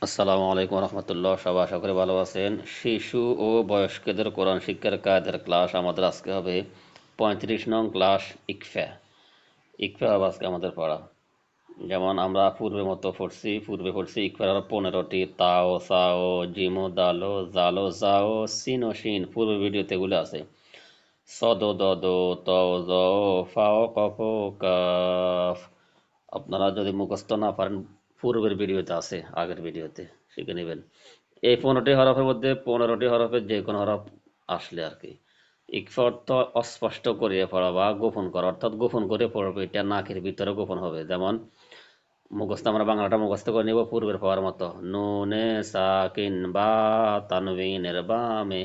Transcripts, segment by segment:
আসসালামু আলাইকুম রহমতুল্লাহ। সবাই আশা করি ভালো আছেন। শিশু ও বয়স্কদের কোরআন শিক্ষার কায়দার ক্লাস আমাদের আজকে হবে 35 নং ক্লাস। ইকফা ইকফা হবে আজকে আমাদের পড়া। যেমন আমরা পূর্বে পড়ছি ইকফার আরো 15টি তাও সাও জিমো দালো জালো জাও সিন ও শিন পূর্বে ভিডিওতে এগুলো আছে। সদো দদো ত জ ফাও কফ কাফ। আপনারা যদি মুখস্থ না পারেন পূর্বের ভিডিওতে আছে, আগের ভিডিওতে শিখে নেবেন। এই 15টি হরফের মধ্যে 15টি হরফের যে কোনো হরফ আসলে আর কি। ইকফা অর্থ অস্পষ্ট করিয়ে পড়া বা গোপন করা, অর্থাৎ গোপন করে পড়বে, এটা নাকের ভিতরে গোপন হবে। যেমন মুখস্থ আমরা বাংলাটা মুখস্থ করে নেব পূর্বের পড়ার মতো। নুনে সাকিন বা তানবিনের বামে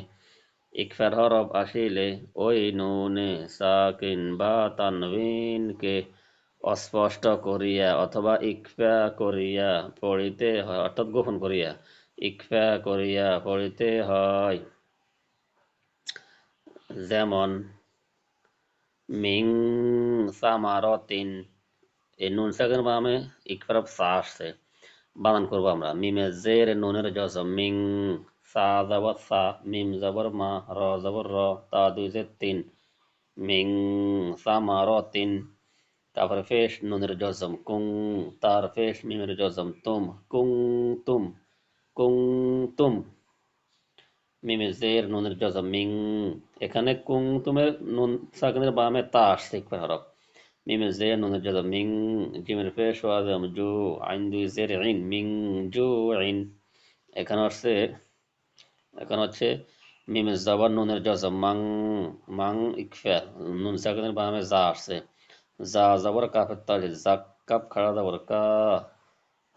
ইকফার হরফ আসিলে ওই নুনে সাকিন বা তানবিনকে অস্পষ্ট করিয়া অথবা ইকফা করিয়া পড়িতে হয়, অর্থাৎ গোপন করিয়া ইকফা করিয়া পড়িতে হয়। যেমন মিং সামারতিন, এই নুন সাকিন বামে ইকফার সা আসছে, বানান করবো আমরা। মিমে জের নুনের জজম মিং, সা জবর সা, মিম জবর মা, র জবর র, তা দুই জের তিন, মিং সামারতিন। তারপরে ফেশ নুনের জজম কুং, তার ফেশ মিমের জজম তুম, কুং তুম, কুং তুম। মিমে জের নুনের জজম মিং, এখানে কুং তুমের নুন সাকিনের বামে তা আসছে ইকফার হরফ। মিমে জের নুনের জজম মিং, জিমের ফেশ ওয়াজম জু, আইন দুই জের ইন, মিং জু ইন। এখানে হচ্ছে এখন হচ্ছে মিমে জবর নুনের জজম মাং, মাং ইকফা, নুন সাকিনের বামে যা আসছে, যা জবর কাফের তালি, জাক কাপ খাড়া জবর কা,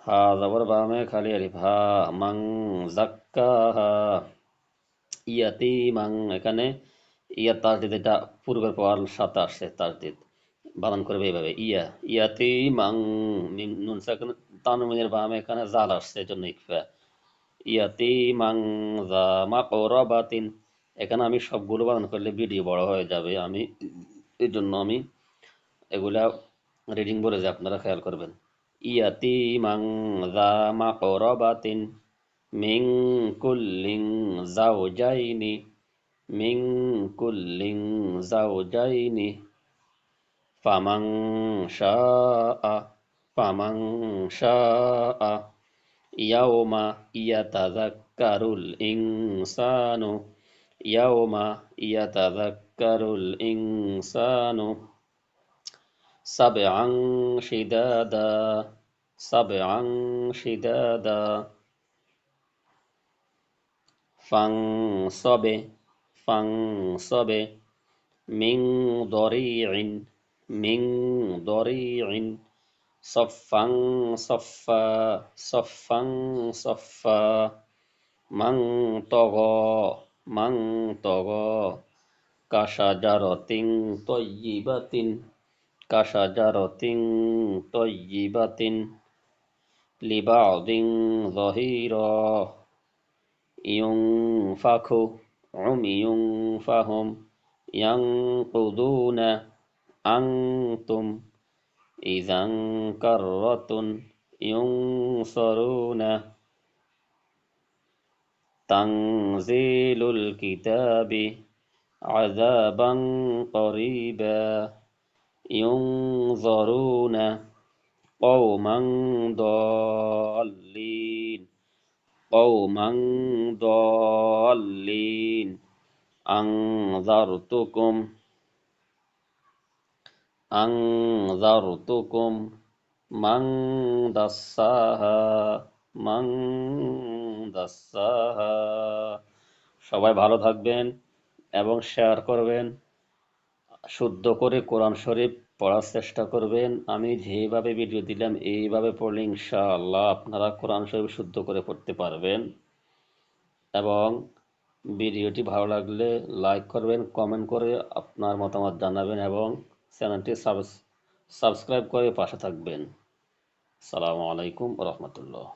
হা জবর বামে খালি আলিফ হা, মাং জাক্কা হা। ইয়াতি মাং, এখানে ইয়া তাসদিদ, এটা পূর্বের পর সাথে আসছে তাসদিদ, বানান করবে এইভাবে ইয়া, ইয়াতি মাং। নুন সাকিন তানবিনের বামে এখানে জাল আসছে, এজন্য ইকফা। ইয়াতি মাং যা মাকরাবাতিন, এখানে আমি সবগুলো বানান করলে ভিডিও বড় হয়ে যাবে, আমি এই জন্য আমি এগুলা রিডিং বলে যে আপনারা খেয়াল করবেন। ইয়াতি মাং যা মাকরাবাতিন মিং কুল্লিং জাওজাইনি, মিং কুল্লিং জাওজাইনি। ফামাং শাআ, ফামাং শাআ ইয়াওমা ইয়াতাযাক্কারুল ইনসানু, ইয়াওমা ইয়াতাযাক্কারুল ইনসানু। সাবআন শিদাদা, সাবআন শিদাদা। ফাংসবে, ফাংসবে মিং দরিইন, মিং দরিইন। সফাং সফা, সফাং সফা। মাং তগ, মাং তগ। কাশাজারতিং তয়্যিবাতিন, কাশাজারতিং তয়্যিবাতিন। লিবাউদিন যহিরা ইউনফাখু, ইউনফাহুম। ইয়ানকুদুনা আনতুম, ইযান কাররাতুন ইউনসারুনা। তানজিলুল কিতাবি আযাবান করিবা ইউনজারুনা কওমান দাল্লিন, কওমান দাল্লিন। আনজারতুকুম, আনজারতুকুম মান দাস্সাহা, মান দাস্সাহা। সবাই ভালো থাকবেন এবং শেয়ার করবেন। শুদ্ধ করে কোরআন শরীফ পড়ার চেষ্টা করবেন। আমি যেভাবে ভিডিও দিলাম এইভাবে পড়লে ইনশাআল্লাহ আপনারা কোরআন শরীফ শুদ্ধ করে পড়তে পারবেন। এবং ভিডিওটি ভালো লাগলে লাইক করবেন, কমেন্ট করে আপনার মতামত জানাবেন এবং চ্যানেলটি সাবস্ক্রাইব করে পাশে থাকবেন। আসসালামু আলাইকুম রহমতুল্লাহ।